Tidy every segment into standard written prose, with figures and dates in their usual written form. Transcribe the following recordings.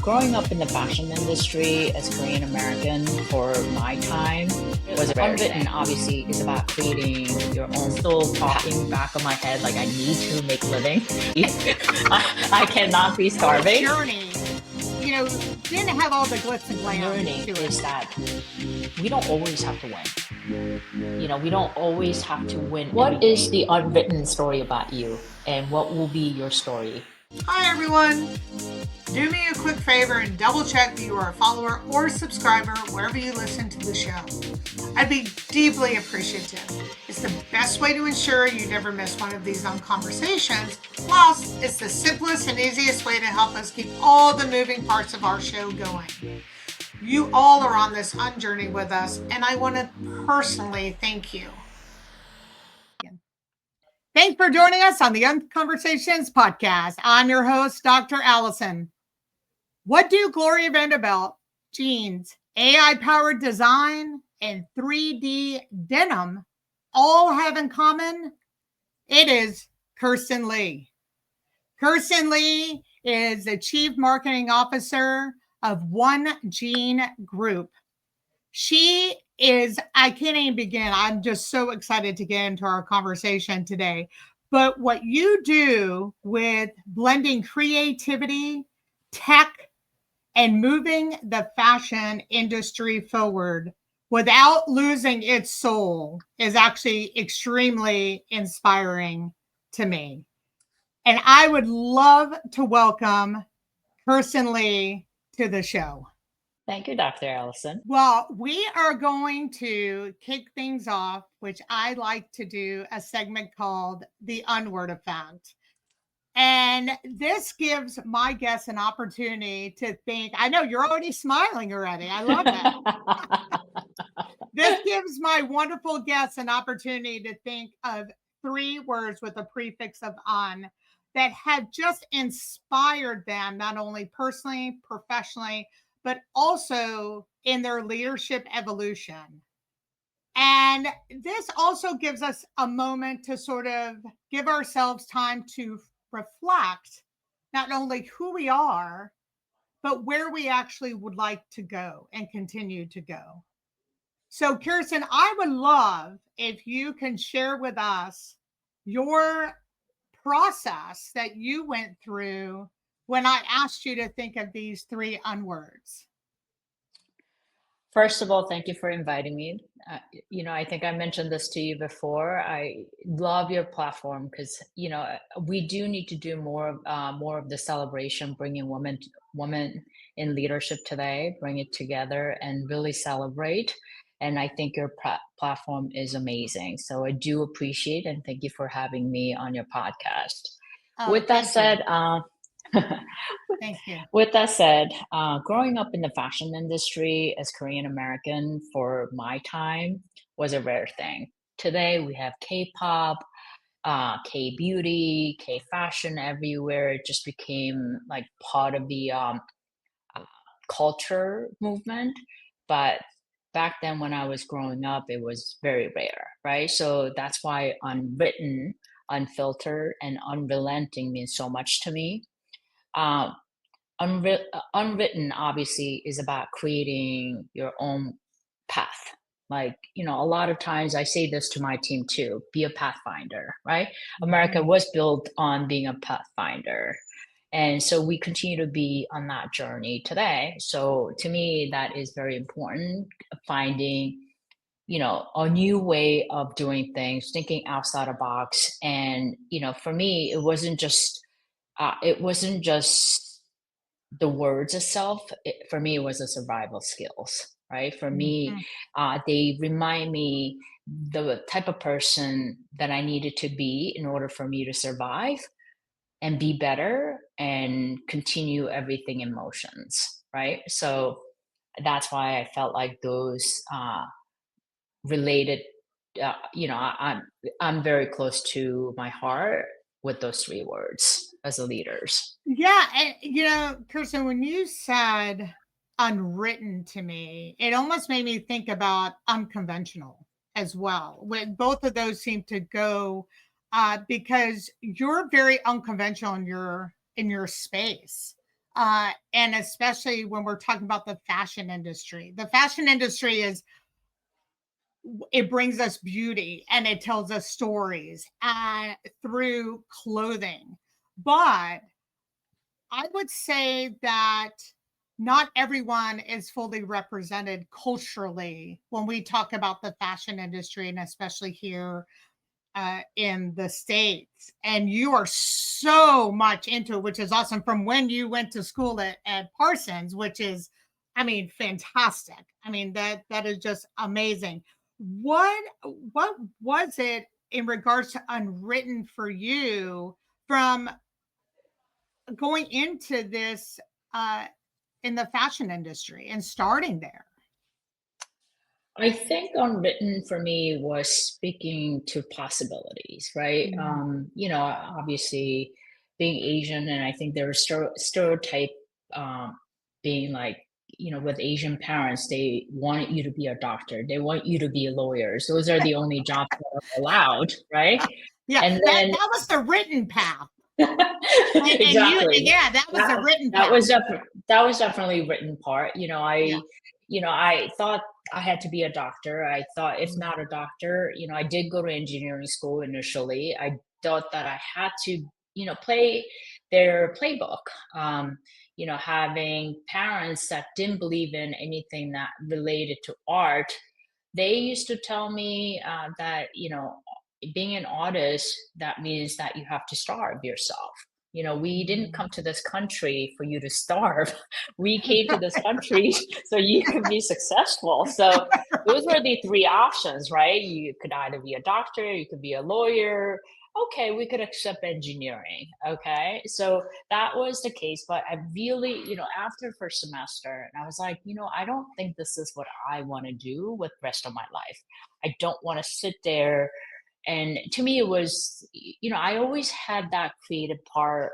Growing up in the fashion industry as Korean American for my time was Unwritten obviously is about creating your own. Still talking back of my head like I need to make living. I cannot be starving. Journey, didn't have all the glitz and glam. Learning is that we don't always have to win. We don't always have to win. What is the unwritten story about you, and what will be your story? Hi everyone. Do me a quick favor and double check that you are a follower or subscriber wherever you listen to the show. I'd be deeply appreciative. It's the best way to ensure you never miss one of these conversations. Plus, it's the simplest and easiest way to help us keep all the moving parts of our show going. You all are on this journey with us, and I want to personally thank you. Thanks for joining us on the Unconversations podcast. I'm your host, Dr. Alison. What do Gloria Vanderbilt, jeans, AI-powered design, and 3D denim all have in common? It is Kirsten Lee. Kirsten Lee is the Chief Marketing Officer of One Jean Group. She is, I can't even begin. I'm just so excited to get into our conversation today. But what you do with blending creativity, tech, and moving the fashion industry forward without losing its soul is actually extremely inspiring to me. And I would love to welcome Kirsten Lee to the show. Thank you, Dr. Alison. Well, we are going to kick things off, which I like to do a segment called the UNwrted Effect. And this gives my guests an opportunity to think. I know you're already smiling already. I love that. This gives my wonderful guests an opportunity to think of 3 words with a prefix of "un" that have just inspired them, not only personally, professionally, but also in their leadership evolution. And this also gives us a moment to sort of give ourselves time to reflect not only who we are, but where we actually would like to go and continue to go. So, Kirsten, I would love if you can share with us your process that you went through when I asked you to think of these 3 unwords. First of all, thank you for inviting me. I think I mentioned this to you before. I love your platform because, we do need to do more of the celebration, bringing women in leadership today, bring it together and really celebrate. And I think your platform is amazing. So I do appreciate and thank you for having me on your podcast. With that said, Thank you. With that said, growing up in the fashion industry as Korean American for my time was a rare thing. Today we have K-pop, K-beauty, K-fashion everywhere. It just became like part of the culture movement. But back then when I was growing up, it was very rare, right? So that's why unwritten, unfiltered, and unrelenting means so much to me. Unwritten obviously is about creating your own path. Like, a lot of times I say this to my team too, be a pathfinder, right? America was built on being a pathfinder. And so we continue to be on that journey today. So to me, that is very important, finding, a new way of doing things, thinking outside the box. And, for me, it wasn't just the words itself. For me, it was the survival skills, right? For me, they remind me the type of person that I needed to be in order for me to survive and be better and continue everything in motions, right? So that's why I felt like those related, I'm very close to my heart with those 3 words as a leaders. Yeah. And, Kirsten, when you said unwritten to me, it almost made me think about unconventional as well. When both of those seem to go because you're very unconventional in your space. And especially when we're talking about the fashion industry. The fashion industry is, it brings us beauty and it tells us stories through clothing. But I would say that not everyone is fully represented culturally when we talk about the fashion industry, and especially here in the States. And you are so much into it, which is awesome, from when you went to school at Parsons, which is, I mean, fantastic. I mean, that is just amazing. What what was it in regards to Unwritten for you from going into this uh, in the fashion industry and starting there? I think Unwritten for me was speaking to possibilities, right? Mm. Obviously being Asian, and I think there's stereotype um, being like, with Asian parents, they want you to be a doctor, they want you to be lawyers. Those are the only jobs that are allowed, right? Yeah, And then that was the written path. And you, exactly. yeah, that was the That written that path. was that was definitely written part. Yeah. I thought I had to be a doctor. I thought if Mm. not a doctor, I did go to engineering school initially. I thought that I had to, play their playbook. Having parents that didn't believe in anything that related to art, they used to tell me that being an artist, that means that you have to starve yourself. We didn't Mm. come to this country for you to starve. We came to this country so you could be successful. So those were the three options, right? You could either be a doctor, you could be a lawyer. Okay, we could accept engineering. Okay, so that was the case. But I really, after first semester, and I was like, I don't think this is what I want to do with the rest of my life. I don't want to sit there. And to me, it was, I always had that creative part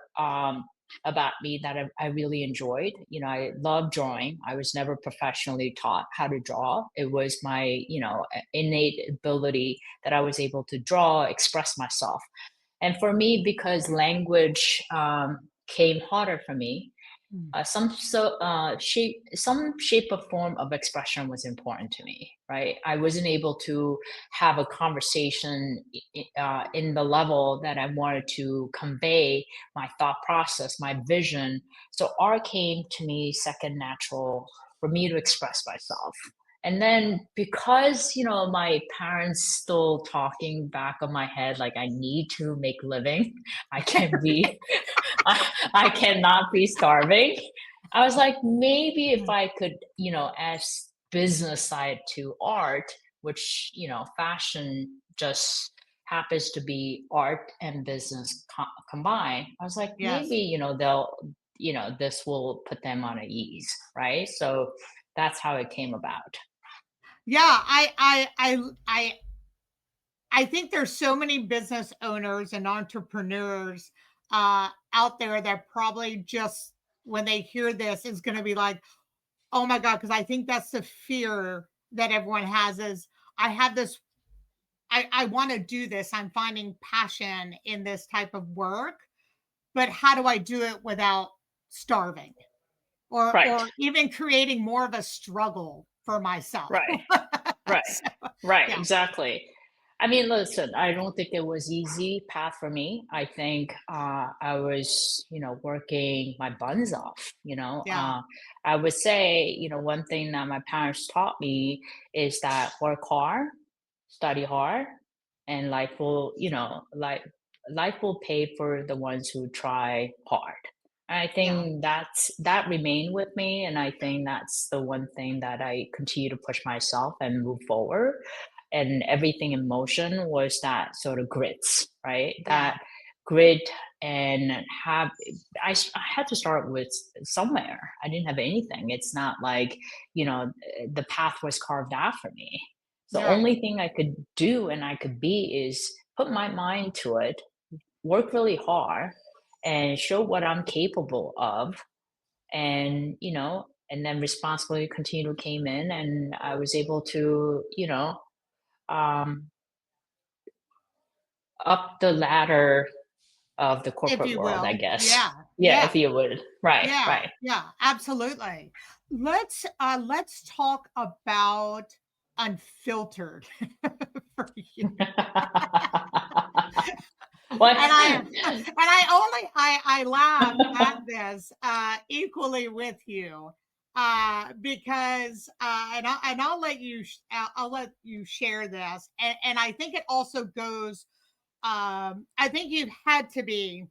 about me that I really enjoyed. I love drawing. I was never professionally taught how to draw. It was my, innate ability that I was able to draw, express myself. And for me, because language came harder for me, Mm. some shape or form of expression was important to me, right? I wasn't able to have a conversation in the level that I wanted to convey my thought process, my vision. So art came to me second natural for me to express myself. And then because, my parents still talking back of my head, like I need to make living, I can't be, I cannot be starving. I was like, maybe if Mm. I could, add business side to art, which, fashion just happens to be art and business combined. I was like, maybe, Yes. this will put them on ease, right? So that's how it came about. Yeah, I think there's so many business owners and entrepreneurs out there that probably just when they hear this is going to be like, oh my God, because I think that's the fear that everyone has is I have this, I want to do this. I'm finding passion in this type of work, but how do I do it without starving Right, or even creating more of a struggle for myself? right. Right. So, Right. yeah, Exactly. I mean, listen, I don't think it was easy path for me. I think I was, working my buns off, yeah, I would say, one thing that my parents taught me is that work hard, study hard, and life will pay for the ones who try hard. And I yeah, think that remained with me, and I think that's the one thing that I continue to push myself and move forward. And everything in motion was that sort of grits, right? yeah, That grit and I had to start with somewhere. I didn't have anything. It's not like the path was carved out for me. The yeah. only thing I could do and I could be is put my mind to it, work really hard, and show what I'm capable of. And, and then responsibility continue came in, and I was able to, um, up the ladder of the If corporate you world, I will. guess. Yeah. Yeah, if you would. Right, Yeah, right. yeah, absolutely. Let's talk about Unfiltered for you. What? And I laugh at this equally with you because I'll let you I'll let you share this, and I think it also goes. I think you've had to be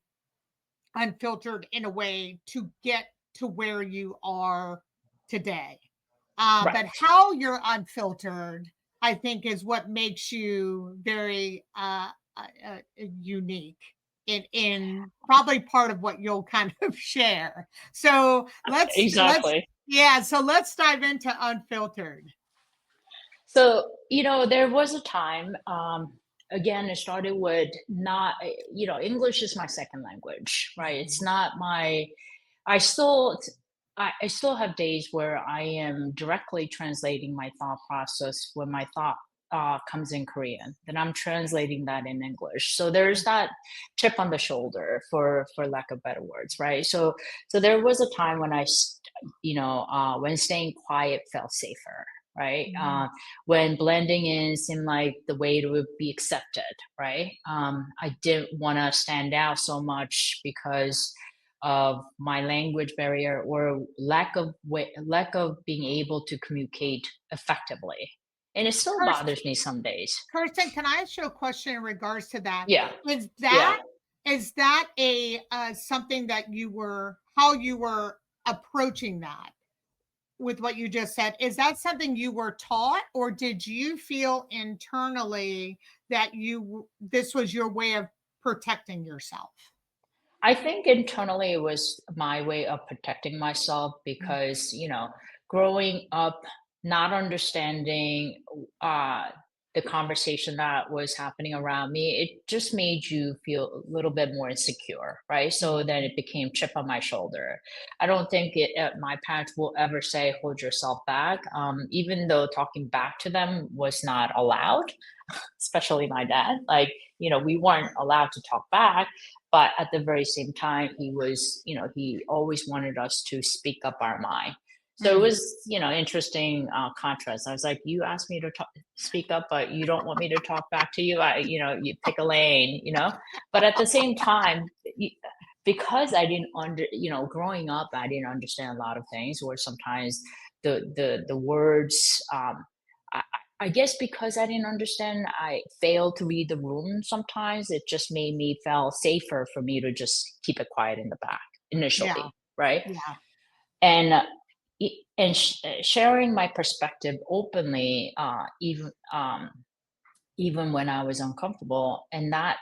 unfiltered in a way to get to where you are today. But Right. how you're unfiltered, I think, is what makes you very unique in probably part of what you'll kind of share. So Exactly. so let's dive into unfiltered. So, there was a time, again, it started with not, English is my second language, right? It's not my, I still, I still have days where I am directly translating my thought process when my thought comes in Korean, then I'm translating that in English. So there's that chip on the shoulder, for lack of better words, right? So there was a time when when staying quiet felt safer, right? When blending in seemed like the way to be accepted, right? I didn't want to stand out so much because of my language barrier or lack of being able to communicate effectively. And it still Kirsten, bothers me some days. Kirsten, can I ask you a question in regards to that? Yeah. Is Yeah. that is that a something that you were how you were approaching that with what you just said? Is that something you were taught, or did you feel internally that this was your way of protecting yourself? I think internally it was my way of protecting myself Mm. because, growing up, not understanding uh, the conversation that was happening around me, it just made you feel a little bit more insecure, right? So then Mhm. it became chip on my shoulder. I don't think my parents will ever say, hold yourself back, even though talking back to them was not allowed, especially my dad. Like, we weren't allowed to talk back, but at the very same time, he always wanted us to speak up our mind. So it Mm. was, interesting contrast. I was like, you asked me to speak up, but you don't want me to talk back to you. You pick a lane, But at the same time, because I didn't growing up, I didn't understand a lot of things, or sometimes the words. I, I guess because I didn't understand, I failed to read the room sometimes. It just made me feel safer for me to just keep it quiet in the back Yeah, initially, right? yeah, And sharing my perspective openly, even when I was uncomfortable, and I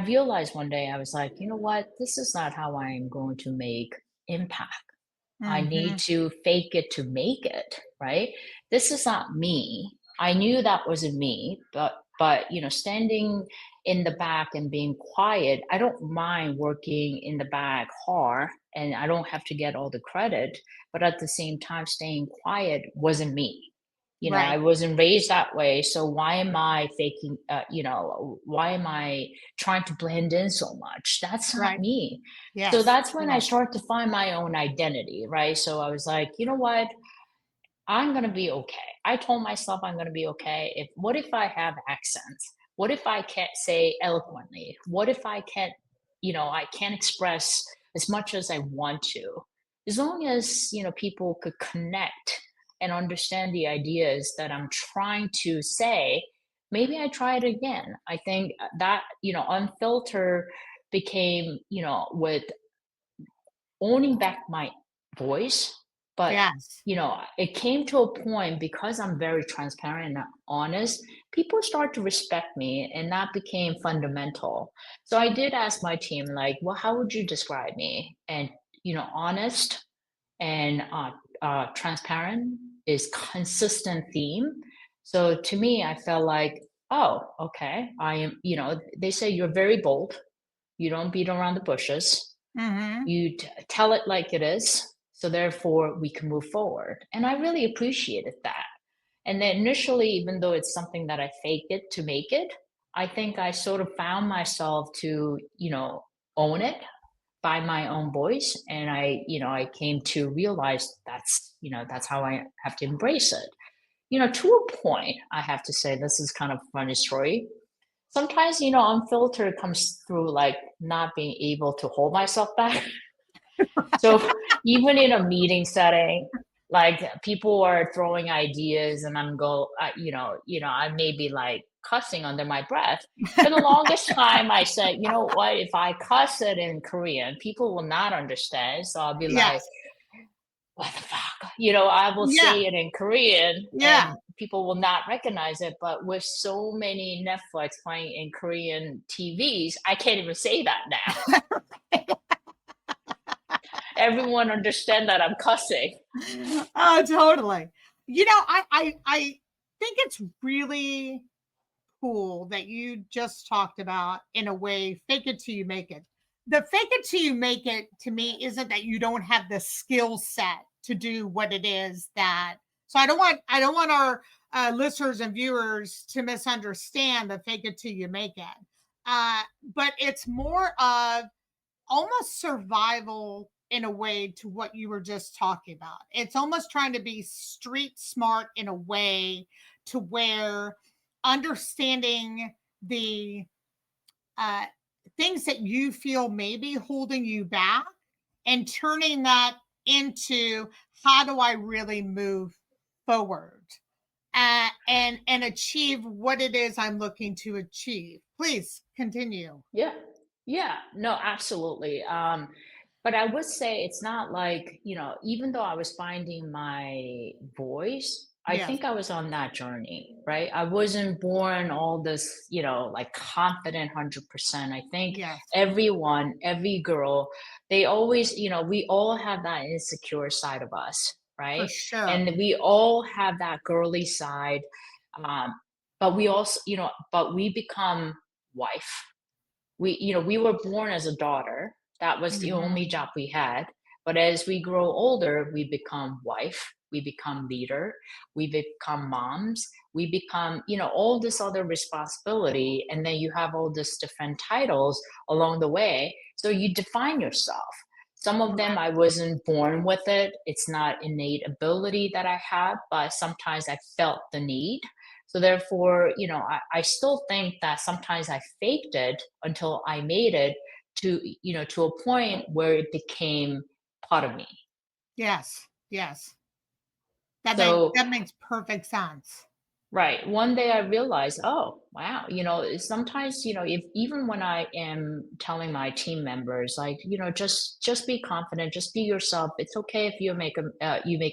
realized one day I was like, you know what, this is not how I am going to make impact. I need hmm, to fake it to make it, right? This is not me. I knew that wasn't me, but standing in the back and being quiet, I don't mind working in the back hard and I don't have to get all the credit, but at the same time staying quiet wasn't me. I right, wasn't raised that way, so why am I faking why am I trying to blend in so much? That's not right. me. So Yes, that's when I yes, started to find my own identity, right? So I was like, you know what? I'm gonna be okay. I told myself I'm gonna be okay. What if I have accents? What if I can't say eloquently? What if I can't express as much as I want to? As long as, people could connect and understand the ideas that I'm trying to say, maybe I try it again. I think that, unfiltered became, with owning back my voice, but yes. it came to a point because I'm very transparent and honest, people start to respect me, and that became fundamental. So I did ask my team, like, well, how would you describe me? And honest and transparent is consistent theme. So to me, I felt like, oh, okay, I am. They say you're very bold, you don't beat around the bushes, Hmm. you tell it like it is, so therefore we can move forward. And I really appreciated that. And then initially, even though it's something that I fake it to make it, I think I sort of found myself to, own it, find my own voice, and I came to realize that's how I have to embrace it. To a point, I have to say, this is kind of a funny story. Sometimes, unfiltered comes through like not being able to hold myself back. So even in a meeting setting, like people are throwing ideas and I may be like cussing under my breath. For the longest time, I said, you know what, if I cuss it in Korean, people will not understand. So I'll be like, Yes. what the fuck? I will Yeah. say it in Korean Yeah. and people will not recognize it. But with so many Netflix playing in Korean TVs, I can't even say that now. Everyone understand that I'm cussing. Oh, totally. I think it's really cool that you just talked about, in a way, fake it till you make it. The fake it till you make it, to me, isn't that you don't have the skill set to do what it is that. So I don't want our listeners and viewers to misunderstand the fake it till you make it. But it's more of almost survival in a way to what you were just talking about. It's almost trying to be street smart in a way to where understanding the uh, things that you feel may be holding you back and turning that into, how do I really move forward and achieve what it is I'm looking to achieve. Please continue. Yeah. Yeah. No, absolutely. But I would say it's not like, even though I was finding my voice, I Yes. think I was on that journey, right? I wasn't born all this, like confident 100%. I think Yes. everyone, every girl, they always, we all have that insecure side of us, For right? sure. And we all have that girly side. Um, but we also, but we become wife. We were born as a daughter. That was the only Mhm. job we had. But as we grow older, we become wife, we become leader, we become moms, we become, all this other responsibility. And then you have all these different titles along the way. So you define yourself. Some of them I Correct. wasn't born with it. It's not innate ability that I have, but sometimes I felt the need. So therefore, I still think that sometimes I faked it until I made it to a point where it became part of me. Yes. Yes. That makes So that makes perfect sense. right. One day I realized, oh, wow, sometimes, if even when I am telling my team members, like, just be confident, just be yourself. It's okay if you make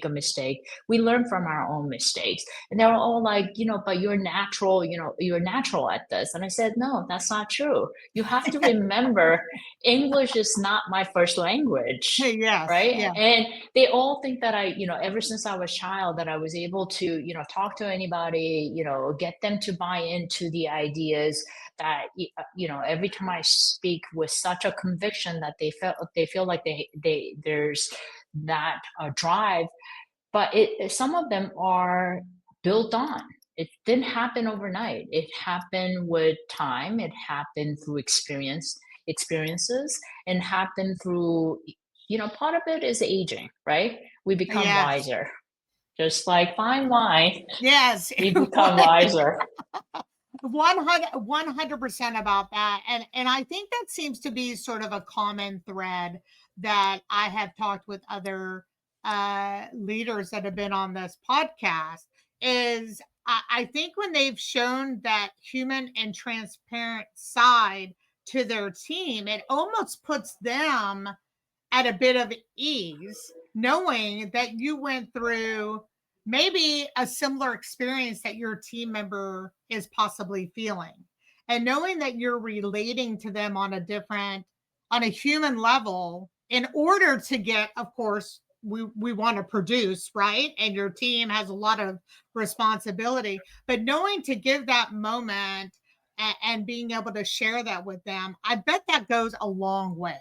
a mistake. We learn from our own mistakes. And they're all like, but you're natural, you're natural at this. And I said, no, that's not true. You have to remember, English is not my first language. Yes. Right. Yeah. And they all think that ever since I was a child, that I was able to, talk to anybody, get them to buy into the ideas that, every time I speak with such a conviction that they feel like there's that drive, but some of them are built on. It didn't happen overnight. It happened with time. It happened through experiences, and happened through, part of it is aging, right? We become Yes. wiser. Just like fine wine, Yes. we become wiser. 100% about that. And I think that seems to be sort of a common thread that I have talked with other leaders that have been on this podcast. Is I think when they've shown that human and transparent side to their team, it almost puts them at a bit of ease, knowing that you went through maybe a similar experience that your team member is possibly feeling. And knowing that you're relating to them on a human level, in order to get, of course, we want to produce, right? And your team has a lot of responsibility, but knowing to give that moment and being able to share that with them, I bet that goes a long way.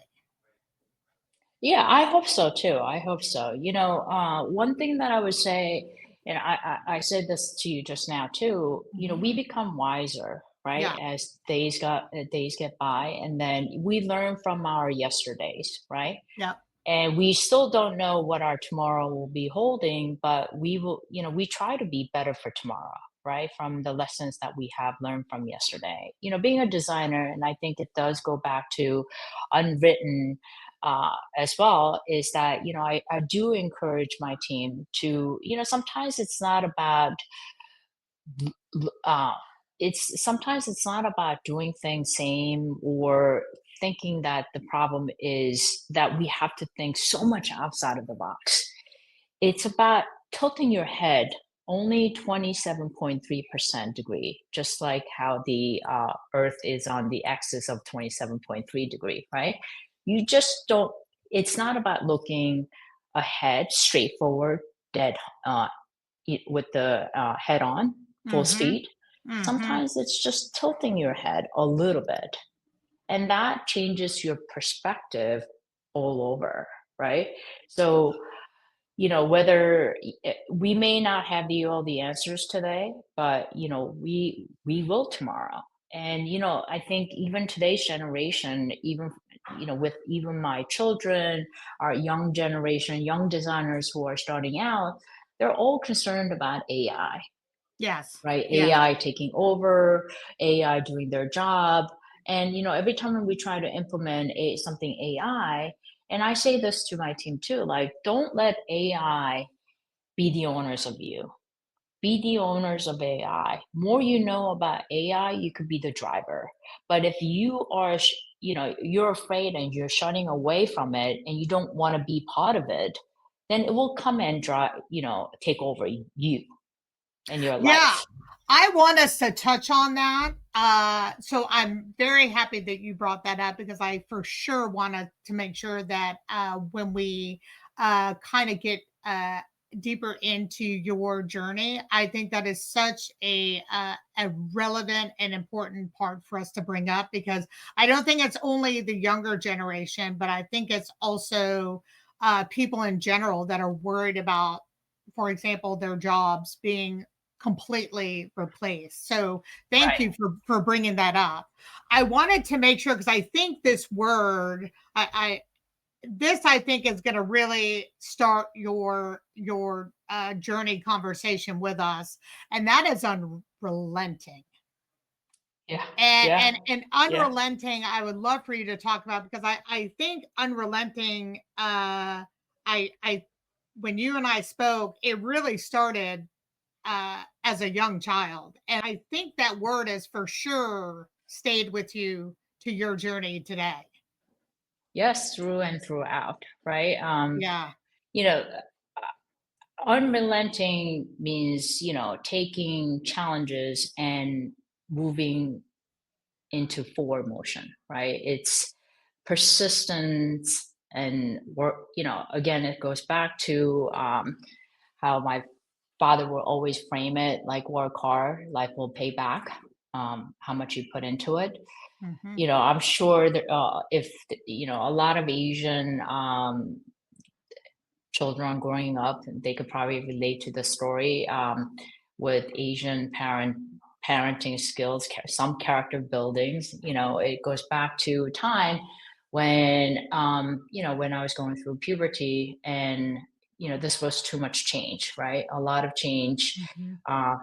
Yeah, I hope so too. I hope so. One thing that I would say, and I said this to you just now too, we Mhm. become wiser. right? Yeah. As days get by, and then we learn from our yesterdays, right? Yep. And we still don't know what our tomorrow will be holding, but we will, we try to be better for tomorrow, right? From the lessons that we have learned from yesterday. Being a designer, and I think it does go back to Unwritten as well, is that, I do encourage my team to, sometimes it's not about uh, sometimes it's not about doing things same or thinking that the problem is that we have to think so much outside of the box. It's about tilting your head only 27.3% degree, just like how the earth is on the axis of 27.3 degree, right? You just don't, it's not about looking ahead straightforward, dead with the head on, full Mm-hmm. speed. Mm-hmm. Sometimes it's just tilting your head a little bit, and that changes your perspective all over, right? So, whether we may not have all the answers today, but we will tomorrow. And I think even today's generation, even with even my children, our young generation, young designers who are starting out, they're all concerned about AI, Yes. right? Yes. AI taking over, AI doing their job. And every time we try to implement something AI, and I say this to my team too, like, don't let AI be the owners of you. Be the owners of AI. More you know about AI, you could be the driver. But if you are, you're afraid and you're shunning away from it and you don't want to be part of it, then it will come and take over you and your Yeah. life. I want us to touch on that. So I'm very happy that you brought that up because I for sure wanted to make sure that when we kind of get deeper into your journey, I think that is such a relevant and important part for us to bring up because I don't think it's only the younger generation, but I think it's also people in general that are worried about, for example, their jobs being completely replaced. So thank Right. you for bringing that up. I wanted to make sure because I think this word, I think is going to really start your journey conversation with us, and that is unrelenting. Yeah. And Yeah. and Yeah. unrelenting, I would love for you to talk about because I think unrelenting. I when you and I spoke, it really started as a young child. And I think that word has for sure stayed with you to your journey today. Yes, through and throughout, right? Yeah. You know, Unrelenting means, taking challenges and moving into forward motion, right? It's persistence and work, again, it goes back to how my father will always frame it like work hard, life will pay back how much you put into it. Hmm. I'm sure that if, a lot of Asian children growing up, they could probably relate to the story with Asian parenting skills, some character buildings. It goes back to a time when when I was going through puberty, and this was too much change, right? A lot of change, Hmm. uh,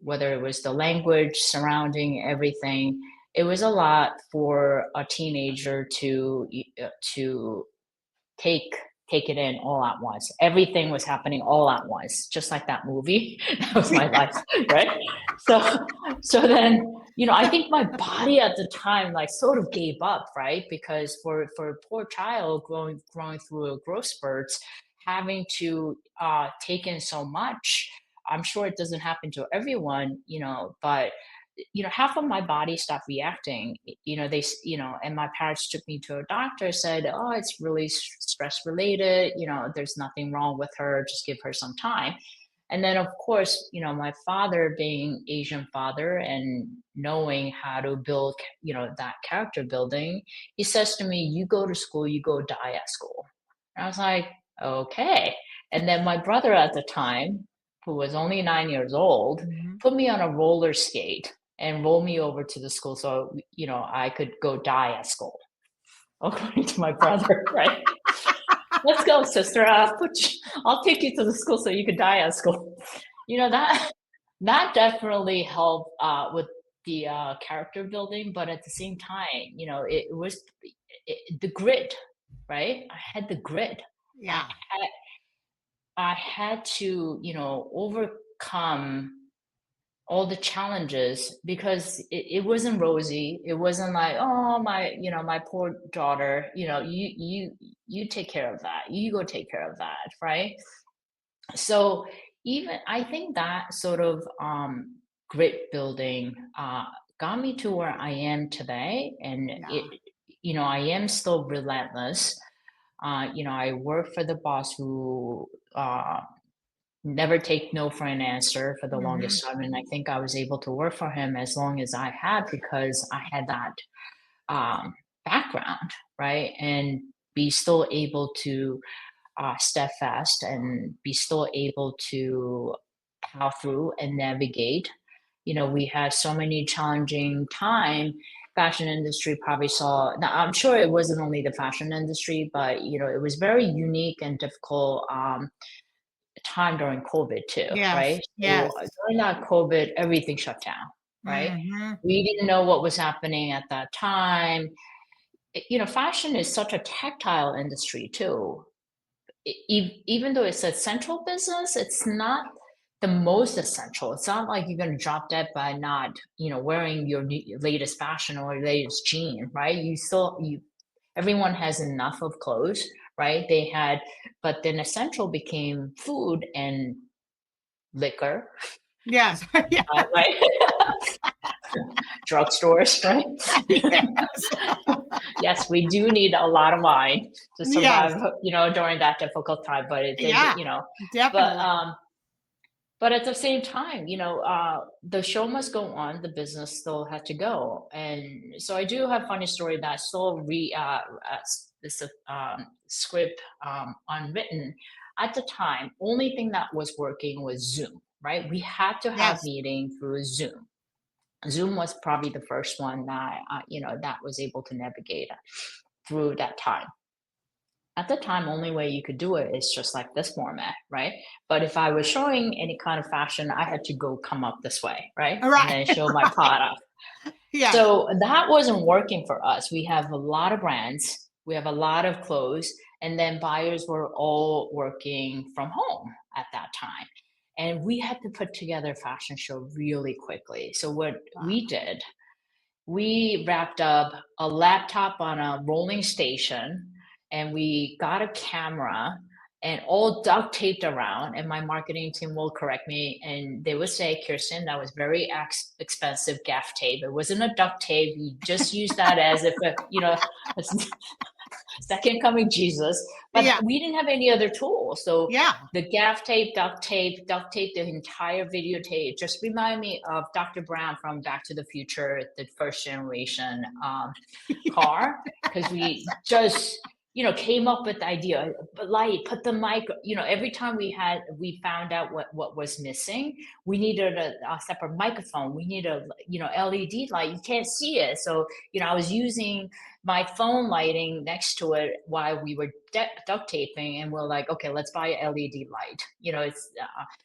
whether it was the language surrounding everything. It was a lot for a teenager to take take it in all at once. Everything was happening all at once, just like that movie. That was my life, right? So then, I think my body at the time like sort of gave up, right? Because for a poor child growing through a growth spurts, having to take in so much, I'm sure it doesn't happen to everyone, but half of my body stopped reacting. And my parents took me to a doctor, said, oh, it's really stress related, there's nothing wrong with her, just give her some time. And then of course, my father being Asian father and knowing how to build, that character building, he says to me, you go to school, you go die at school. And I was like, okay. And then my brother at the time, who was only 9 years old, Hmm. put me on a roller skate and roll me over to the school so, I could go die at school, according to my brother, right? Let's go, sister. I'll take you to the school so you could die at school. That definitely helped with the character building, but at the same time, it was the grit, right? I had the grit. Yeah. I had to, overcome all the challenges because it wasn't rosy. It wasn't like, oh my, my poor daughter, you take care of that. You go take care of that, right? So even I think that sort of grit building got me to where I am today, and Yeah. I am still relentless. I work for the boss who never take no for an answer for the Hmm. longest time, and I think I was able to work for him as long as I had because I had that background, right, and be still able to steadfast and be still able to power through and navigate. We had so many challenging time. Fashion industry probably saw. Now, I'm sure it wasn't only the fashion industry, but it was very unique and difficult time during COVID too, Yes. right? So Yes. during that COVID, everything shut down, right? Hmm. We didn't know what was happening at that time. Fashion is such a tactile industry too. Even though it's a central business, it's not the most essential. It's not like you're going to drop dead by not, wearing your latest fashion or latest jean, right? Everyone has enough of clothes, right? But then essential became food and liquor, Yes. Yeah. right? Drugstores, right? Yes. Yes, we do need a lot of wine to Yes. survive, during that difficult time. But it did, Yeah. but Definitely. but at the same time, the show must go on. The business still had to go, and so I do have funny story that still this script unwritten. At the time, only thing that was working was Zoom. Right, we had to have Yes. meeting through Zoom. Zoom was probably the first one that that was able to navigate through that time. At the time, only way you could do it is just like this format, right? But if I was showing any kind of fashion, I had to go come up this way, right? All And right. then show my Right. product. Yes. So that wasn't working for us. We have a lot of brands, we have a lot of clothes, and then buyers were all working from home at that time. And we had to put together a fashion show really quickly. So what we Wow. did, we wrapped up a laptop on a rolling station, and we got a camera and all duct taped around. And my marketing team will correct me, and they would say, Kirsten, that was very expensive gaff tape. It wasn't a duct tape. You just use that as if, a second coming Jesus. But Yeah. we didn't have any other tools. So Yeah. the gaff tape, duct tape, the entire videotape just remind me of Dr. Brown from Back to the Future, the first generation car, because we just came up with the idea, but light, put the mic, every time we found out what was missing, we needed a separate microphone, we need a LED light, you can't see it, so I was using my phone lighting next to it while we were duct taping, and we're like, okay, let's buy a LED light, it's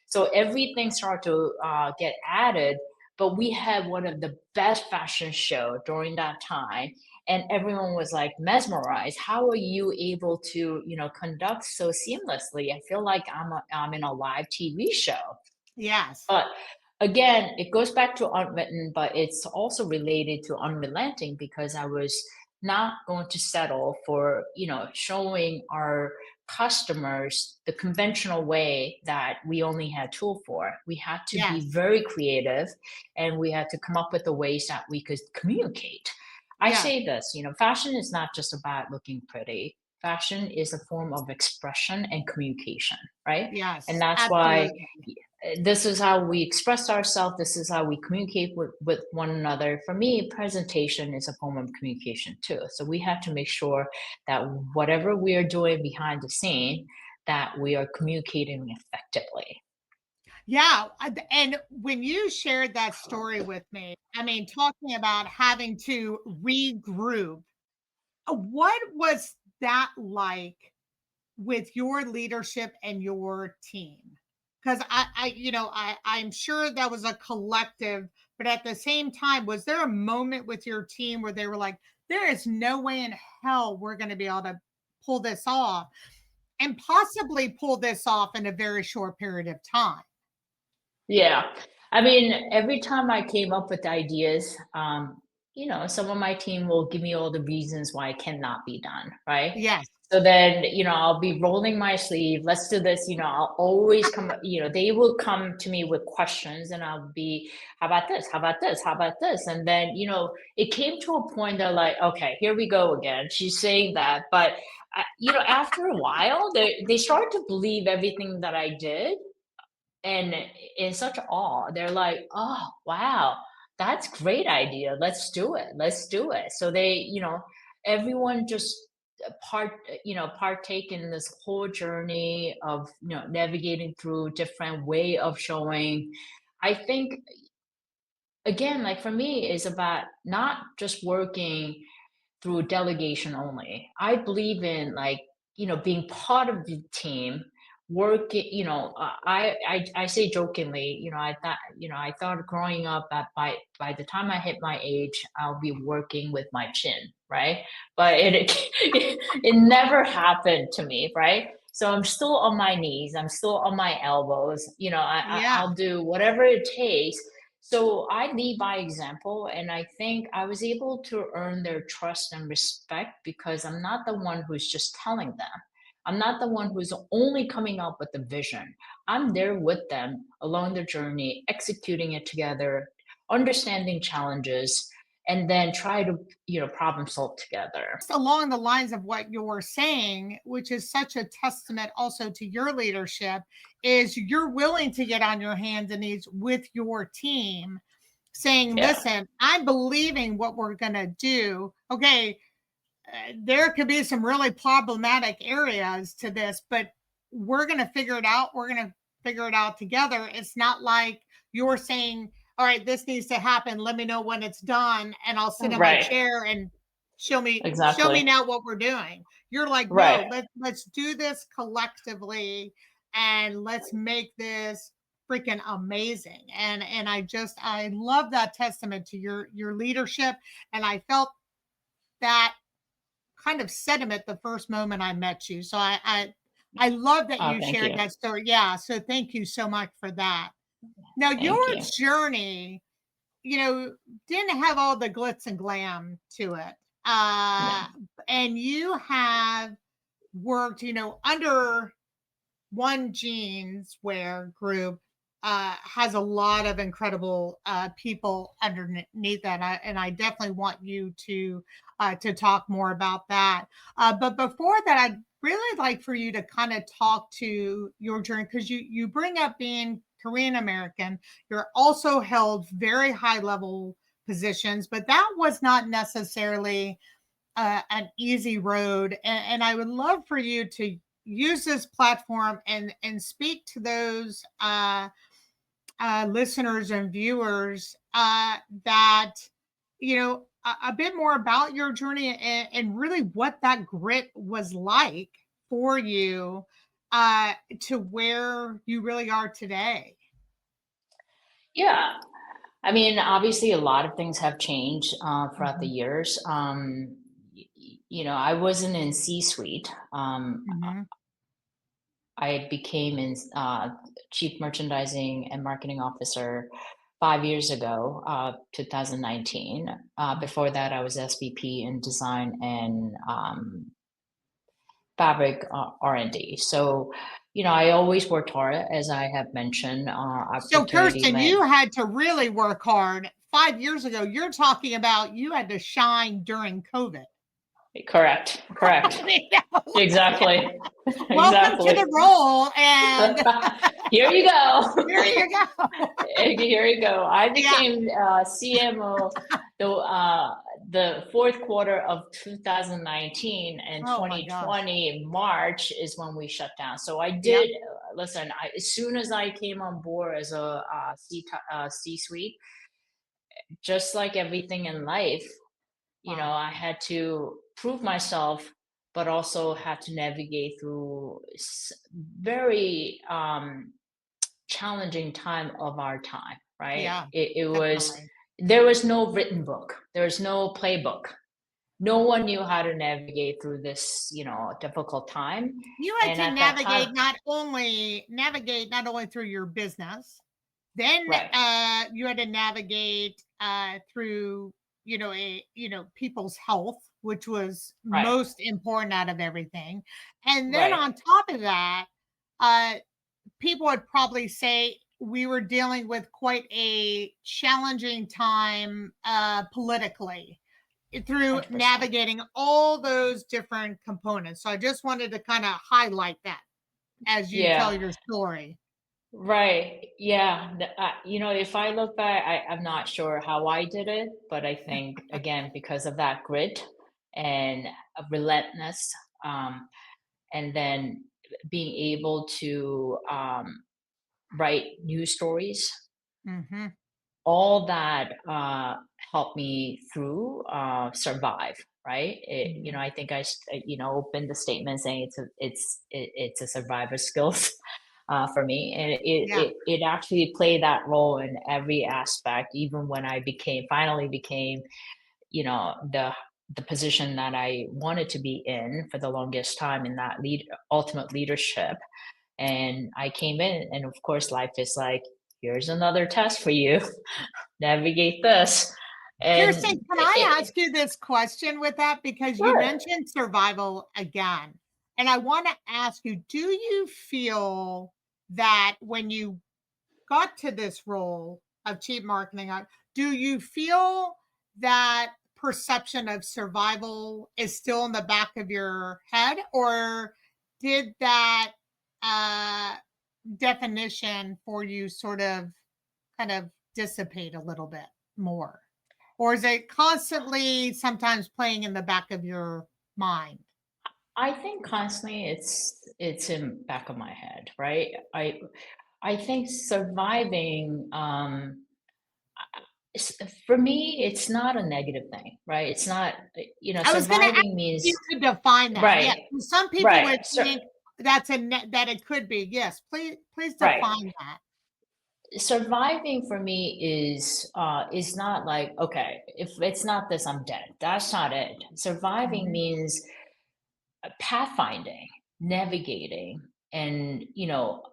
so everything started to get added. But we had one of the best fashion show during that time, and everyone was like mesmerized. How are you able to conduct so seamlessly? I feel like I'm in a live TV show. Yes. But again, it goes back to unwritten, but it's also related to unrelenting, because I was not going to settle for showing our customers the conventional way that we only had tool for. We had to be Yes. very creative, and we had to come up with the ways that we could communicate. I Yes. say this, fashion is not just about looking pretty. Fashion is a form of expression and communication, right? And Yes. that's why Absolutely. this is how we express ourselves. This is how we communicate with one another. For me, presentation is a form of communication too. So we have to make sure that whatever we are doing behind the scene, that we are communicating effectively. Yeah. And when you shared that story with me, I mean, talking about having to regroup, what was that like with your leadership and your team? Because I'm sure that was a collective, but at the same time, was there a moment with your team where they were like, there is no way in hell we're going to be able to pull this off and possibly pull this off in a very short period of time? Yeah. I mean, every time I came up with ideas, some of my team will give me all the reasons why it cannot be done, right? Yes. So then, I'll be rolling my sleeve. Let's do this. I'll always come, they will come to me with questions and I'll be, how about this? How about this? How about this? And then, it came to a point that like, okay, here we go again. She's saying that. But, after a while, they start to believe everything that I did and in such awe. They're like, "Oh, wow, that's great idea. Let's do it. Let's do it." So everyone just partake in this whole journey of navigating through different way of showing. I think again, like for me, is about not just working through delegation only. I believe in like, being part of the team, working, I say jokingly, I thought growing up that by the time I hit my age, I'll be working with my chin, right? But it never happened to me, right? So I'm still on my knees, I'm still on my elbows, Yeah. I'll do whatever it takes. So I lead by example, and I think I was able to earn their trust and respect because I'm not the one who's just telling them. I'm not the one who's only coming up with the vision. I'm there with them along the journey, executing it together, understanding challenges, and then try to, problem solve together. Along the lines of what you're saying, which is such a testament also to your leadership, is you're willing to get on your hands and knees with your team, saying, Yeah. listen, I'm believing what we're going to do. Okay, there could be some really problematic areas to this, but we're going to figure it out. We're going to figure it out together. It's not like you're saying, all right, this needs to happen. Let me know when it's done. And I'll sit in my Right. chair and show me Exactly. now what we're doing. You're like, no, Right. let's do this collectively and let's make this freaking amazing. And I love that testament to your leadership. And I felt that kind of sentiment the first moment I met you. So I love that Oh, you thank shared you. that story. Yeah. So thank you so much for that. Now your Thank you. journey, didn't have all the glitz and glam to it. No. And you have worked, under one Jeanswear group has a lot of incredible people underneath that, and I definitely want you to talk more about that. But before that, I'd really like for you to kind of talk to your journey because you bring up being Korean American. You're also held very high level positions, but that was not necessarily an easy road. And I would love for you to use this platform and speak to those listeners and viewers that a bit more about your journey and really what that grit was like for you to where you really are today. Yeah. I mean, obviously, a lot of things have changed throughout the Mhm, years. I wasn't in C-suite. mhm. I became in chief merchandising and marketing officer 5 years ago, 2019. Before that, I was SVP in design and fabric R&D. So, I always worked hard, as I have mentioned. So, Opportunity Kirsten, meant you had to really work hard 5 years ago. You're talking about you had to shine during COVID. correct, correct. Exactly. Welcome to the Exactly. role, and Here you go. here you go. Here you go. I Yeah. became CMO the fourth quarter of 2019, and Oh my gosh. 2020 March is when we shut down. So I Yep. did listen, as soon as I came on board as a C-suite, just like everything in life, Wow. I had to prove myself, but also had to navigate through very challenging time of our time, right? Yeah, It was, definitely. there was no written book, there's no playbook. No one knew how to navigate through this, difficult time. You had And to at that time, navigate not only through your business, then right, you had to navigate through people's health, which was right, most important out of everything. And then right, on top of that, uh people would probably say we were dealing with quite a challenging time politically through 100%. navigating all those different components. So I just wanted to kind of highlight that as you tell Yeah. your story. Right. Yeah. If I look back, I'm not sure how I did it, but I think, again, because of that grit and relentless, um, and then being able to write news stories, Hmm. all that helped me through survive. Right. Yeah. I think opened the statement saying it's a survivor skills for me. And Yeah. it actually played that role in every aspect, even when I finally became, the position that I wanted to be in for the longest time, in that ultimate leadership. And I came in, and of course, life is like, here's another test for you, navigate this. Kirsten, And can I ask you this question with that? Because you sure. mentioned survival again. And I want to ask you, do you feel that when you got to this role of chief marketing, do you feel that perception of survival is still in the back of your head, or did that uh, definition for you sort of kind of dissipate a little bit more? Or is it constantly sometimes playing in the back of your mind? I think constantly it's in back of my head, right? I think surviving, for me, it's not a negative thing, right? It's not, I was going to ask surviving means, you to define that. Yeah, right, some people right, would think that it could be. Yes, please right. define that. Surviving for me is not like, okay, if it's not this, I'm dead. That's not it. Surviving Mhm. means pathfinding, navigating, and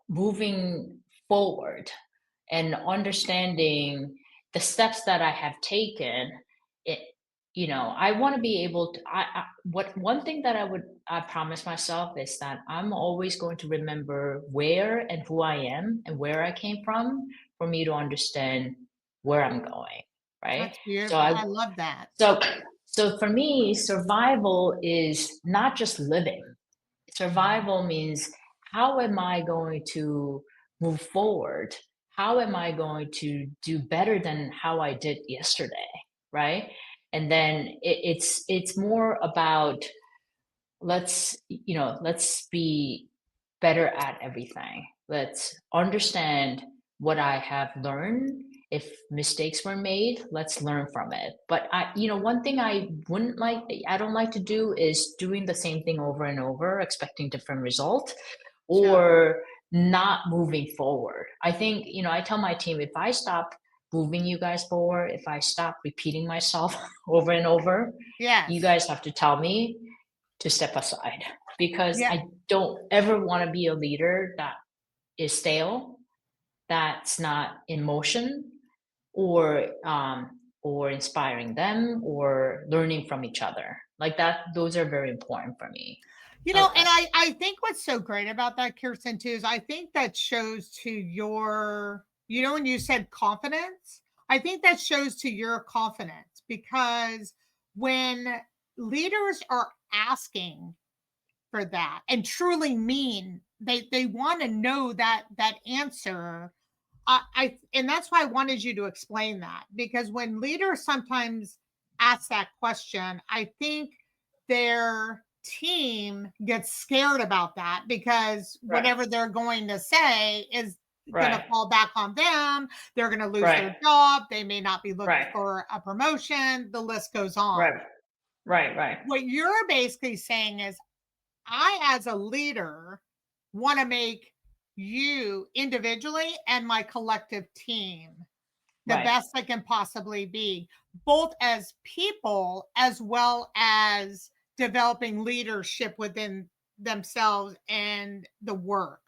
moving forward, and understanding the steps that I have taken. It, I want to be able to. What one thing that I promise myself is that I'm always going to remember where and who I am and where I came from, for me to understand where I'm going. Right. That's So beautiful. I I love that. so so for me, survival is not just living. Mhm. Survival means, how am I going to move forward? How am I going to do better than how I did yesterday? Right. And then it's more about, let's be better at everything. Let's understand what I have learned. If mistakes were made, let's learn from it. But one thing I don't like to do is doing the same thing over and over, expecting different results, Sure. or not moving forward. I think, I tell my team, if I stop moving you guys forward, if I stop repeating myself over and over, you Yes. guys have to tell me to step aside, because Yeah. I don't ever want to be a leader that is stale, that's not in motion, or inspiring them, or learning from each other. Like that, those are very important for me. And I think what's so great about that, Kirsten, too, is I think that shows to your, when you said confidence, I think that shows to your confidence, because when leaders are asking for that and truly mean, they want to know that answer. And that's why I wanted you to explain that, because when leaders sometimes ask that question, I think they're team gets scared about that because Right. whatever they're going to say is going to Right. fall back on them. They're going to lose Right. their job. They may not be looking Right. for a promotion. The list goes on. Right. Right. Right. What you're basically saying is, I, as a leader, want to make you individually and my collective team the Right. best I can possibly be, both as people as well as developing leadership within themselves and the work.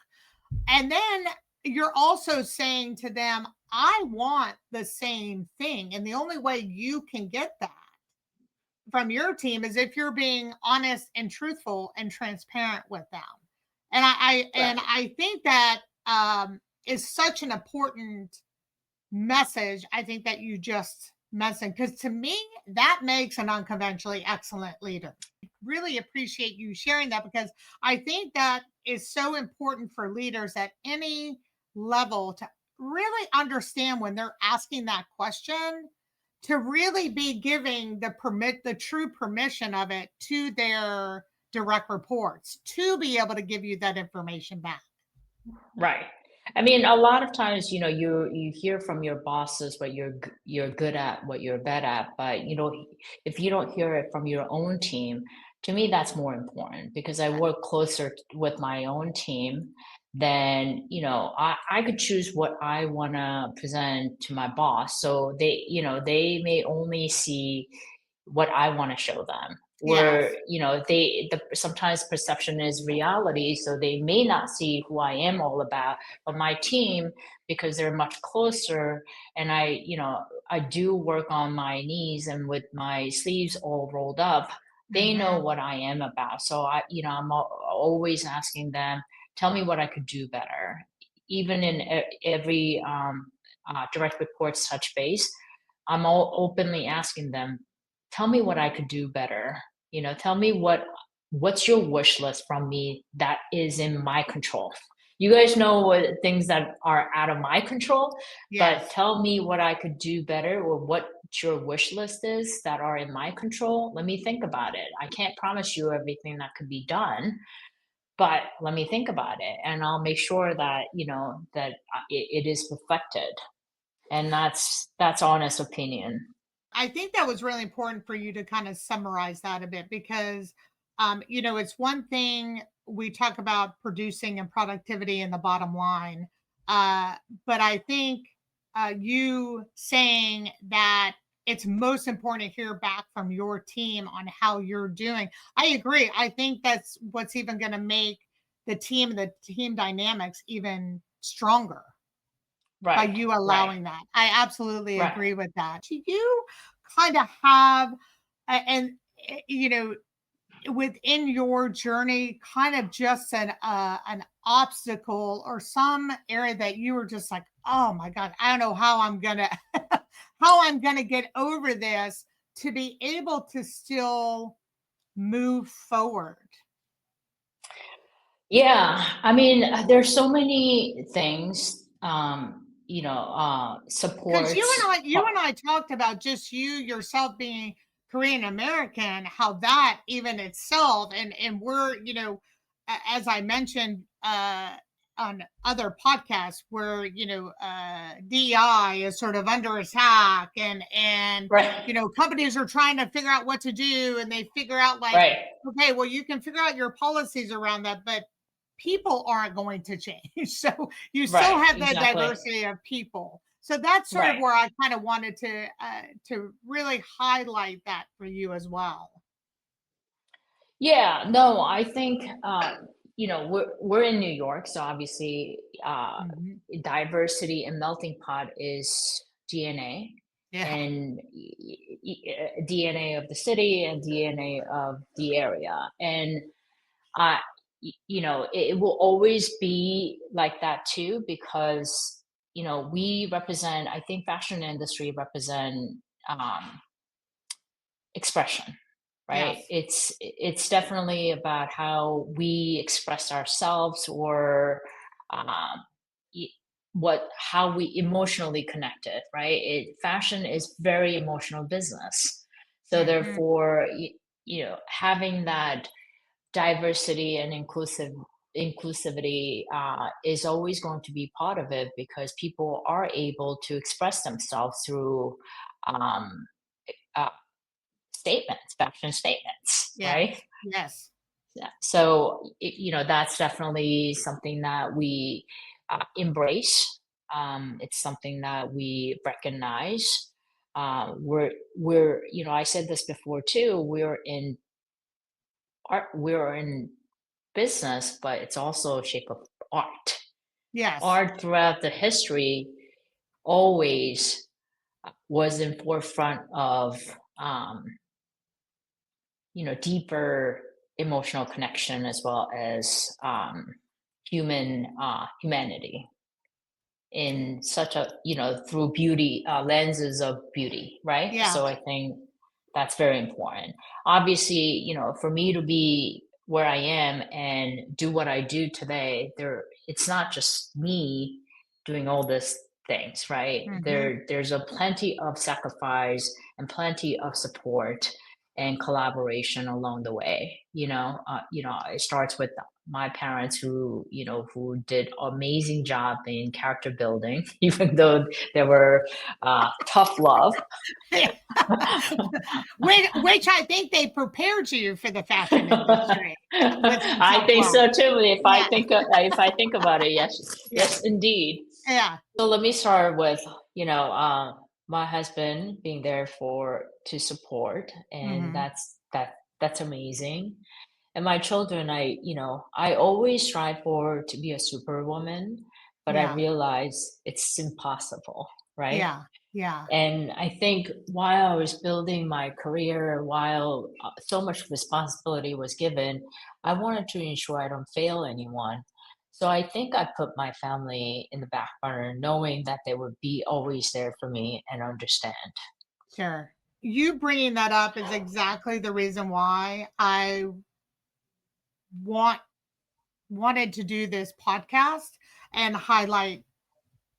And then you're also saying to them, I want the same thing. And the only way you can get that from your team is if you're being honest and truthful and transparent with them. And Right. I think that is such an important message. I think that you just mentioned, because to me that makes an unconventionally excellent leader. Really appreciate you sharing that, because I think that is so important for leaders at any level to really understand when they're asking that question, to really be giving the true permission of it to their direct reports to be able to give you that information back. Right. I mean, a lot of times, you hear from your bosses what you're good at, what you're bad at, but if you don't hear it from your own team, to me that's more important because I work closer with my own team. Then, I could choose what I want to present to my boss. So they may only see what I want to show them. Or, Yes. sometimes perception is reality, so they may not see who I am all about. But my team, because they're much closer, and I do work on my knees and with my sleeves all rolled up, they know Mm-hmm. what I am about. So always asking them, tell me what I could do better. Even in every direct reports touch base, I'm all openly asking them, tell me what I could do better. Tell me what's your wish list from me that is in my control. You guys know what things that are out of my control, but Yes. tell me what I could do better or what your wish list is that are in my control. Let me think about it. I can't promise you everything that could be done, but let me think about it and I'll make sure that, it is perfected. And that's honest opinion. I think that was really important for you to kind of summarize that a bit, because, it's one thing we talk about producing and productivity and the bottom line. Uh, but I think you saying that it's most important to hear back from your team on how you're doing. I agree. I think that's what's even going to make the team dynamics even stronger, by Right, you right, allowing that. I absolutely right. agree with that. Do you kind of have, and within your journey, kind of just an obstacle or some area that you were just like, oh my God, I don't know how I'm gonna how I'm gonna get over this to be able to still move forward? Yeah, I mean, there's so many things, Because supports. you and I talked about just you yourself being Korean American, how that even itself, and we're, as I mentioned on other podcasts, where DI is sort of under attack, and Right, companies are trying to figure out what to do, and they figure out, like, right, okay, well, you can figure out your policies around that, but people aren't going to change. So you still right, have that exactly, diversity of people. So that's sort of right. where I kind of wanted to really highlight that for you as well. Yeah, no, I think, we're in New York, so obviously, Mhm. diversity and melting pot is DNA, Yeah. and DNA of the city and DNA of the area, and uh, it will always be like that too because we represent. I think fashion industry represent um, expression, right? Yes. It's definitely about how we express ourselves or um, y- what how we emotionally connected, right? Fashion is very emotional business, so Hmm. therefore having that. diversity and inclusivity is always going to be part of it, because people are able to express themselves through um, uh, statements, fashion statements, Yeah. right? Yes. Yeah. So, that's definitely something that we embrace. It's something that we recognize. I said this before too, we're in business, but it's also a shape of art. Yes. Art throughout the history always was in forefront of um, deeper emotional connection, as well as humanity, in such a, through beauty, lenses of beauty, right? Yeah. So I think that's very important. Obviously, for me to be where I am and do what I do today, it's not just me doing all these things, right? Hmm. There's a plenty of sacrifice and plenty of support and collaboration along the way. It starts with my parents, who did amazing job in character building, even though they were tough love. Which I think they prepared you for the fashion industry with some I tough think love. so too. Yeah. If I think about it, yes, Yeah. yes, indeed. Yeah. So let me start with, my husband being there to support, and Hmm. that's amazing. And my children, I always strive for to be a superwoman, but I Yeah. realize it's impossible, right? Yeah. Yeah. And I think while I was building my career, while so much responsibility was given, I wanted to ensure I don't fail anyone. So I think I put my family in the back burner, knowing that they would be always there for me and understand. Sure. You bringing that up is exactly the reason why I want wanted to do this podcast and highlight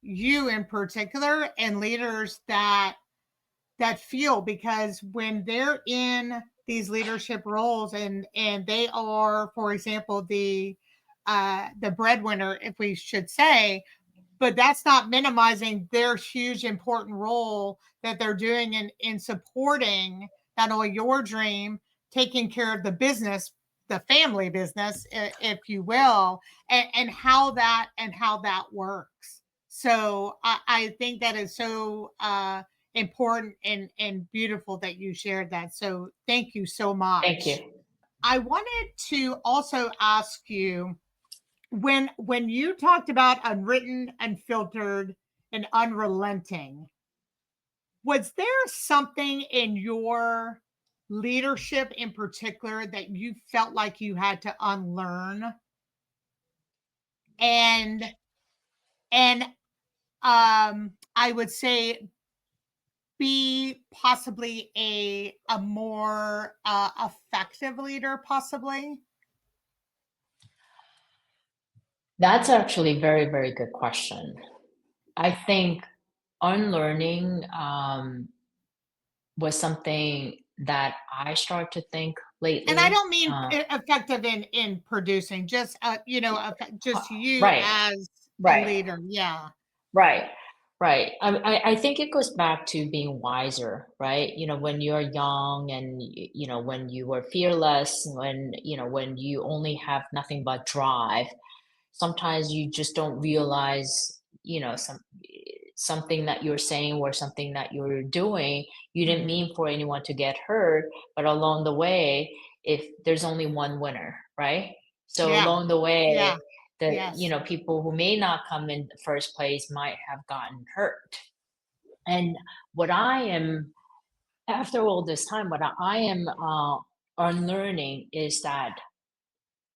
you in particular and leaders that feel, because when they're in these leadership roles and they are, for example, the breadwinner, if we should say, but that's not minimizing their huge important role that they're doing in supporting not only your dream, taking care of the business, the family business, if you will, and how that works. So I think that is so important and beautiful that you shared that. So thank you so Thank much. you. I wanted to also ask you, when you talked about unwritten, unfiltered, and unrelenting, was there something in your leadership in particular that you felt like you had to unlearn and and I would say be possibly a more effective leader, possibly? That's actually a very, very good question. I think unlearning was something that I start to think And I lately. don't mean effective in producing, just just you Right, as a right, leader. Yeah. right, right. I think it goes back to being wiser, right? When you're young, and when you were fearless, when you only have nothing but drive, sometimes you just don't realize, something that you're saying or something that you're doing, you didn't Mhm. mean for anyone to get hurt, but along the way, if there's only one winner, right? So Yeah. along the way, Yeah. the Yes. people who may not come in the first place might have gotten hurt. And what I am, after all this time, what I am unlearning is that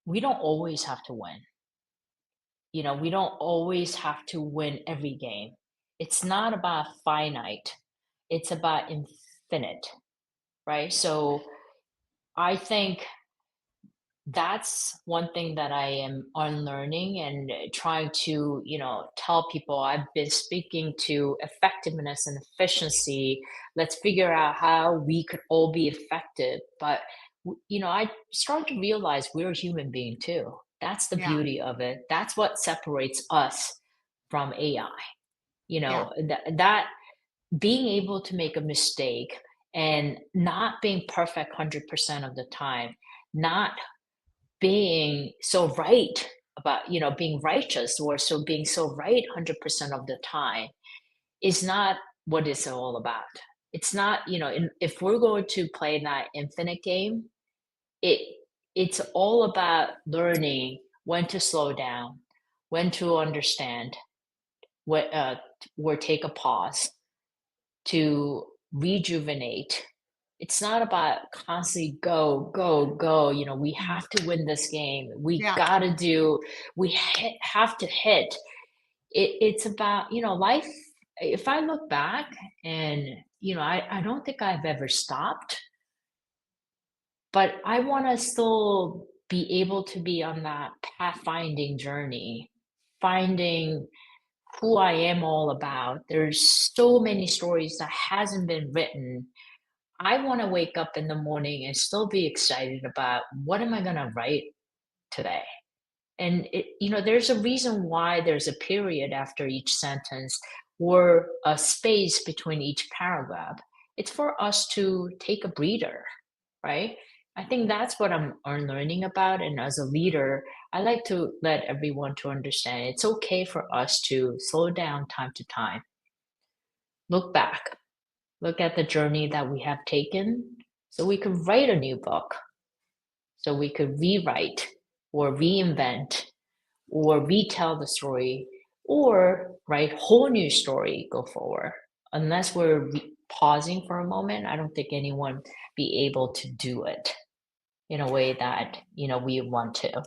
we don't always have to win. We don't always have to win every game. It's not about finite, it's about infinite, right? So I think that's one thing that I am unlearning, and trying to, tell people. I've been speaking to effectiveness and efficiency. Let's figure out how we could all be effective, but I start to realize we're a human being too. That's the Yeah. beauty of it. That's what separates us from AI. Yeah. That being able to make a mistake and not being perfect 100% of the time, not being so right about, being righteous or so being so right 100% of the time is not what it's all about. It's not, if we're going to play that infinite game, it it's all about learning when to slow down, when to understand, what or take a pause to rejuvenate. It's not about constantly go, go, go. We Mhm. have to win this game. We Yeah. gotta do. Have to hit. It's about life. If I look back and I don't think I've ever stopped, but I want to still be able to be on that pathfinding journey, finding who I am all about. There's so many stories that hasn't been written. I want to wake up in the morning and still be excited about what am I going to write today. And there's a reason why there's a period after each sentence or a space between each paragraph. It's for us to take a breather, right? I think that's what I'm learning about. And as a leader, I like to let everyone to understand it's okay for us to slow down time to time, look back, look at the journey that we have taken so we could write a new book, so we could rewrite or reinvent or retell the story or write whole new story go forward. Unless we're pausing for a moment, I don't think anyone be able to do it in a way that we want to.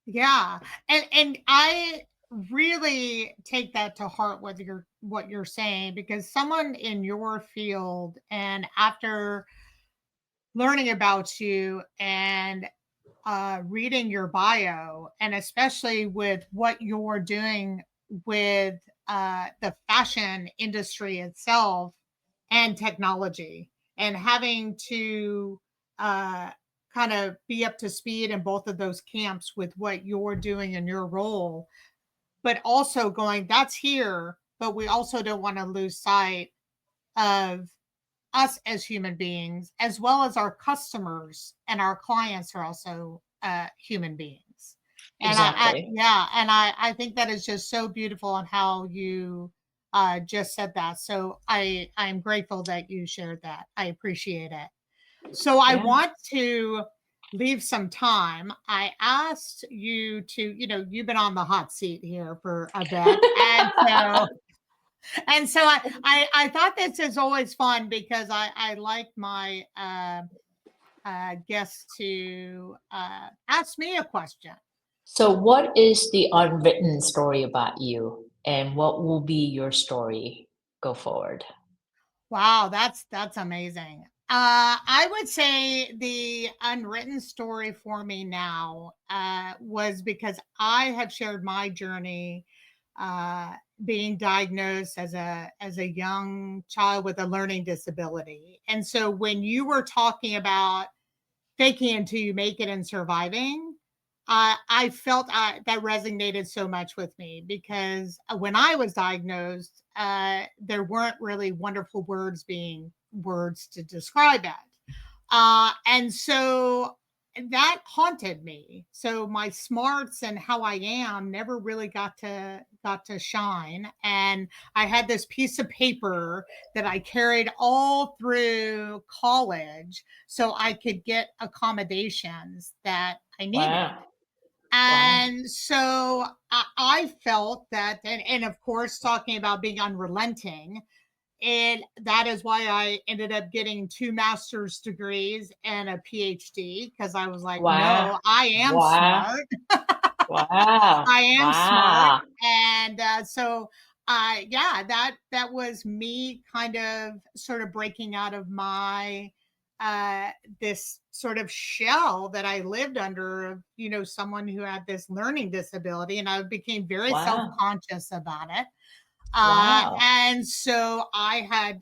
Yeah. And I really take that to heart what you're saying, because someone in your field, and after learning about you and reading your bio, and especially with what you're doing with the fashion industry itself and technology, and having to uh, kind of be up to speed in both of those camps with what you're doing in your role, but also going, that's here, but we also don't want to lose sight of us as human beings, as well as our customers and our clients are also human beings. And Exactly. yeah, and I think that is just so beautiful on how you just said that. So I'm grateful that you shared that. I appreciate it. So I Yeah. want to leave some time. I asked you to, you've been on the hot seat here for a bit, and so I thought this is always fun because I like my guests to ask me a question. So, what is the unwritten story about you, and what will be your story go forward? Wow, that's amazing. I would say the unwritten story for me now was because I have shared my journey uh, being diagnosed as a young child with a learning disability, and so when you were talking about faking until you make it and surviving, I felt that resonated so much with me because when I was diagnosed, there weren't really wonderful words to describe it. And so that haunted me. So my smarts and how I am never really got to shine. And I had this piece of paper that I carried all through college so I could get accommodations that I needed. Wow. Wow. And so I felt that, and of course, talking about being unrelenting, and that is why I ended up getting 2 master's degrees and a PhD, because I was like, Wow. no, I am Wow. smart. Wow. I am smart. Wow. And so yeah, that was me kind of sort of breaking out of my uh this sort of shell that I lived under of, someone who had this learning disability, and I became very Wow. self-conscious about it. Wow. And so I had,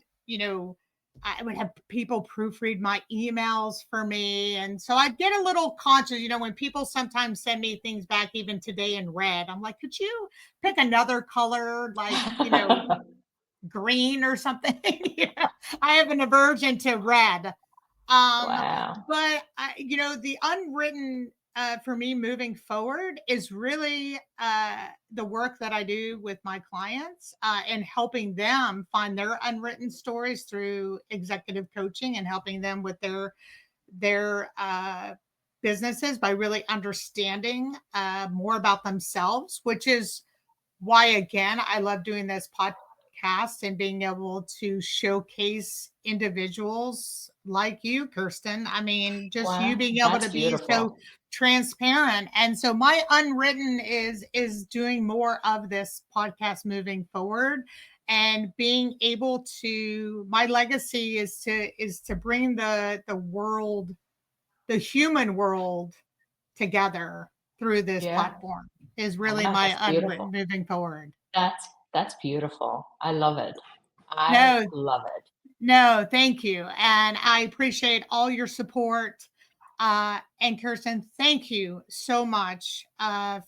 I would have people proofread my emails for me. And so I'd get a little conscious, when people sometimes send me things back, even today in red, I'm like, could you pick another color, like, green or something? I have an aversion to red. Wow. But the unwritten for me moving forward is really the work that I do with my clients and helping them find their unwritten stories through executive coaching and helping them with their businesses by really understanding more about themselves, which is why, again, I love doing this podcast and being able to showcase individuals like you, Kirsten. I mean, just you Wow, being able that's to be so beautiful. transparent. And so my unwritten is doing more of this podcast moving forward and being able to, my legacy is to bring the world, the human world together through this Yeah. platform is really Wow, my that's unwritten beautiful. moving forward. That's beautiful. I love it. I No, love it. no, thank you. And I appreciate all your support. And Kirsten, thank you so much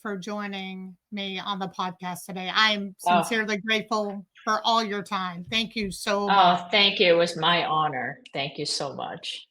for joining me on the podcast today. I'm Oh, sincerely grateful for all your time. Thank you so oh, much. thank you. It was my honor. Thank you so much.